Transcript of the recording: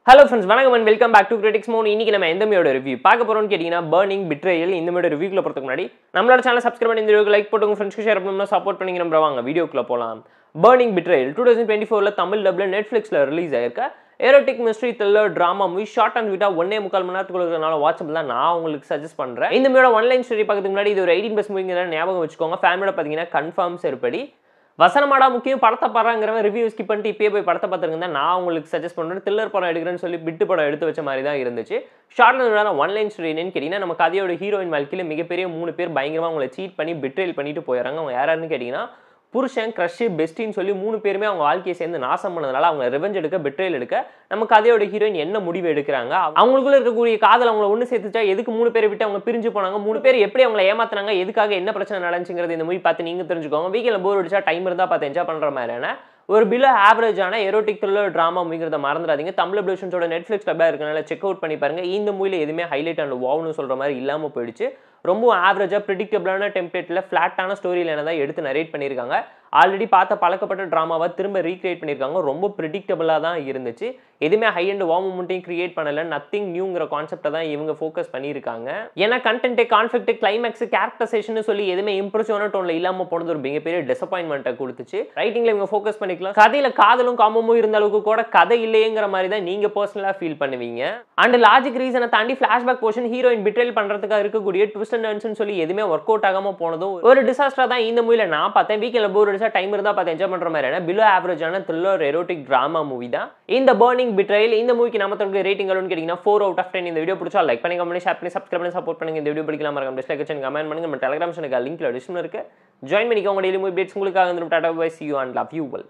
Hello friends, வணக்கம் and welcome back to Critics Mode. இன்னைக்கு நம்ம எந்த மூவியோட ரிவ்யூ பார்க்க போறோம்னு கேட்டிங்கனா Burning Betrayal. இந்த மூவியோட ரிவ்யூக்குள்ள போறதுக்கு முன்னாடி நம்மளோட சேனலை சப்ஸ்கிரைப் பண்ணி இந்த வீடியோக்கு லைக் போட்டு உங்க ஃப்ரெண்ட்ஸ்க்கு ஷேர் பண்ணனும்னா சப்போர்ட் பண்ணீங்க நம்ம வாங்க வீடியோக்குள்ள போலாம். Burning Betrayal 2024ல தமிழ் டப்ல Netflixல ரிலீஸ் ஆயிருக்க erotic mystery thriller drama movie short and ஸ்வீட்டா 1.25 மணி நேரத்துக்குள்ள இருக்கறனால வாட்சபிள் தான் நான் உங்களுக்கு சஜஸ்ட் பண்றேன். இந்த மூவியோட ஒன்லைன் ஸ்டோரி பார்க்கிறதுக்கு முன்னாடி இது ஒரு 18+ மூவிங்கற ஞாபகம் வச்சுக்கோங்க. ஃபேமிலியோட பாத்தீங்கன்னா கன்ஃபார்ம் செருப்படி வசனமாடா முக்கியம் படத்தை பாறாங்கறவன் ரிவ்யூ ஸ்கிப் பண்ணிட்டு இப்பவே போய் படத்தை பார்த்துருங்க நான் உங்களுக்கு சஜஸ்ட் பண்றேன். த்ரில்லர் படம் எடுக்கிறேன்னு சொல்லி பிட்டு படம் எடுத்து வச்ச மாதிரி தான் இருந்துச்சு. ஷார்ட்ல ஒன்லைன் ஸ்டோரி என்னன்னு கேட்டீங்கன்னா நம்ம கதையோட ஹீரோயின் வாழ்க்கையில மிகப்பெரிய 3 பேர் பயங்கரமா அவங்களை சீட் பண்ணி பிட்ரேல் பண்ணிட்டு போயிடறாங்க. அவங்க யாராருன்னு கேட்டீங்கன்னா புருஷன் கிரஷ் பெஸ்டின்னு சொல்லி 3 பேருமே அவங்க வாழ்க்கையை சேர்ந்து நாசம் பண்ணதுனால அவங்க ரிவெஞ்ச் எடுக்க பெட்ரேல் எடுக்க நம்ம கதையோட ஹீரோயின் என்ன முடிவு எடுக்கிறாங்க, அவங்களுக்குள்ள இருக்கக்கூடிய காதல் அவங்களை ஒன்று சேர்த்துச்சா, எதுக்கு 3 பேரை விட்டு அவங்க பிரிஞ்சு போனாங்க, 3 பேர் எப்படி அவங்களை ஏமாத்தினாங்க, எதுக்காக என்ன பிரச்சனை நடந்துச்சுங்கிறது இந்த மூவி பார்த்து நீங்க தெரிஞ்சுக்கோங்க. வீக்கெண்ட்ல போர் அடிச்சா டைம் இருந்தா பார்த்து என்ஜாய் பண்ற மாதிரியான ஒரு பிலோ ஆவரேஜான எரோட்டிக் த்ரில்லர் டிராமா மூவிங்கிறத மறந்துடாதீங்க. தமிழ் அப்டேஷன்ஸோட நெட்ஃபிளிக்ஸ் டப்ல இருக்கனால செக் அவுட் பண்ணி பாருங்க. இந்த மூவில எதுவுமே ஹைலைட் அண்ட் வாவ்னு சொல்ற மாதிரி இல்லாம போயிடுச்சு. ரொம்ப ஆவரேஜா பிரெடிக்டபிளான டெம்ப்ளேட்ல ஃபிளாட்டான ஸ்டோரி லைனை தான் எடுத்து நரேட் பண்ணியிருக்காங்க. ஆல்ரெடி பார்த்த பழக்கப்பட்ட டிராமாவை திரும்ப ரீக்ரியேட் பண்ணியிருக்காங்க. ரொம்ப ப்ரிடிக்டபிளாக தான் இருந்துச்சு. எதுவுமே ஹை அண்ட் வார்ம் மூமெண்ட்டையும் கிரியேட் பண்ணல. நத்திங் நியூங்கிற கான்செப்டை தான் இவங்க ஃபோக்கஸ் பண்ணியிருக்காங்க. ஏன்னா கண்டென்ட் கான்ஃபிளிக்ட் கிளைமேக்ஸ் கேரக்டரைசேஷன் சொல்லி எதுவுமே இம்ப்ரெசிவான டோன்ல இல்லாமல் போனது ஒரு மிகப்பெரிய டிசப்பாயின்மெண்ட்டை கொடுத்துச்சு. ரைட்டிங்ல இவங்க ஃபோக்கஸ் பண்ணிக்கலாம். கதையில காதலும் காமமும் இருந்த அளவுக்கு கூட கதை இல்லையேங்கிற மாதிரி தான் நீங்க பர்சனலாக ஃபீல் பண்ணுவீங்க. அண்ட் லாஜிக் ரீசனை தாண்டி ஃபிளாஷ்பேக் போர்ஷன் ஹீரோயின் பிட்ரேல் பண்றதுக்காக இருக்கக்கூடிய ட்விஸ்ட் அண்ட் டர்ன்ஸ்னு சொல்லி எதுவுமே ஒர்க் அவுட் ஆகாம போனதும் ஒரு டிசாஸ்டரா தான் இந்த மூவில நான் பார்த்தேன். வீக்கெண்ட்ல போர் அடிச்சா டைம் இருந்தா பார்த்து என்ஜாய் பண்ற மாதிரியான பிலோ ஆவரேஜான த்ரில்லர் எரோட்டிக் டிராமா மூவி தான் இந்த Burning Betrayal. இந்த மூவிக்கு நம்ம தரக்கூடிய ரேட்டிங் எவ்வளவுன்னு கேட்டீங்கன்னா 4/10. இந்த வீடியோ பிடிச்சா லைக் பண்ணி, கமெண்ட் பண்ணி, ஷேர் பண்ணி, சப்ஸ்கிரைப் பண்ணி சப்போர்ட் பண்ணுங்க. இந்த வீடியோ பிடிக்கலாம் மறக்காம டிஸ்லைக் வச்சு கமெண்ட் பண்ணுங்க. நம்ம டெலிகிராம் சேனலுக்கு லிங்க்ல டிஸ்கிரிப்ஷன்ல இருக்கு. ஜாயின் பண்ணிக்கோங்க. டெய்லி மூவி அப்டேட்ஸ் உங்களுக்காக வந்து tata bye, see you and love you all.